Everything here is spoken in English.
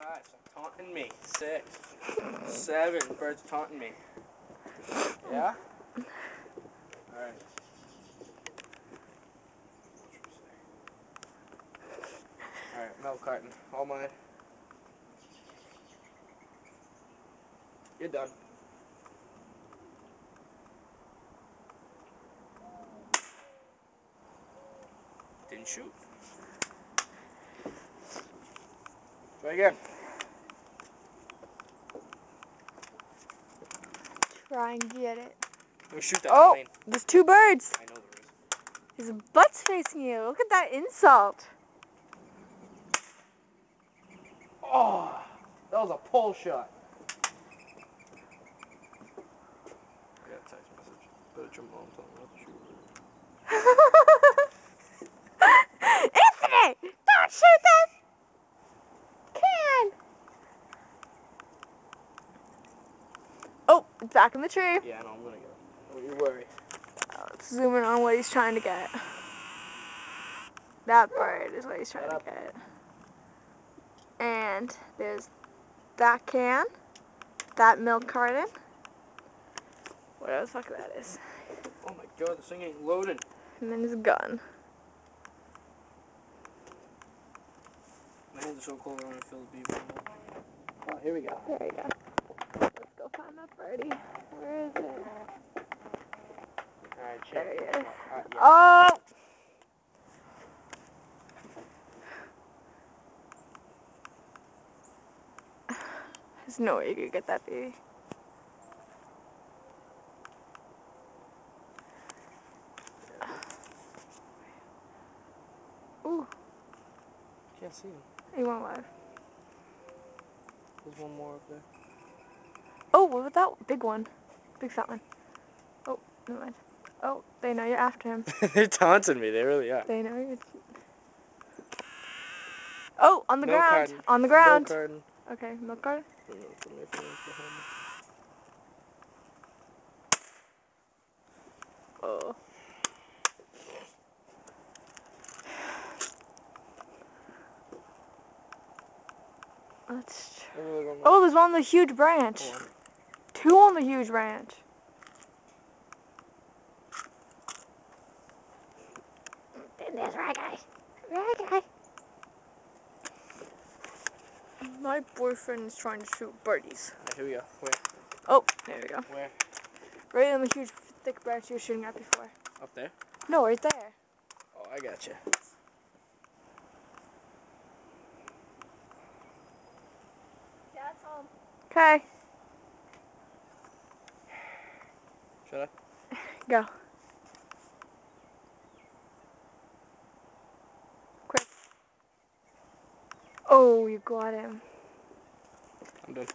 5, stop taunting me. 6, 7, bird's taunting me. Yeah? Alright. Alright, milk carton. All mine. You're done. Didn't shoot. Try again. Try and get it. Let me shoot that Oh, plane. there's 2 birds. I know there is. His butt's facing you. Look at that insult. Oh, that was a pull shot. I got a text message. But your mom told me not to shoot her. Anthony, don't shoot that can. Oh, it's back in the tree. Yeah, I know, I'm gonna get it. Don't you worry. Let's zoom in on what he's trying to get. That bird is what he's trying to get. And there's that can, that milk carton. Whatever the fuck that is. Oh my god, this thing ain't loading. And then his gun. My hands are so cold, I want to feel the beaver. Oh, here we go. There you go. Let's go find that birdie. Where is it? Alright, check. There he is. Yeah. Oh! There's no way you could get that baby. Ooh. Can't see him. He went live. There's one more up there. Oh, what was that big one? Big fat one. Oh, never mind. Oh, they know you're after him. They're taunting me, they really are. They know you're... Oh, on the Milk ground. carton. On the ground. Milk carton. Okay, milk carton. Oh. Let's... Oh, there's one on the huge branch. 2 on the huge branch. And there's Raggy. Raggy. My boyfriend is trying to shoot birdies. Right, here we go. Where? Oh, there we go. Where? Right on the huge, thick branch you were shooting at before. Up there? No, right there. Oh, I got you. Dad's home. Okay. Should I? Go. Quick. Oh, you got him. I'm done.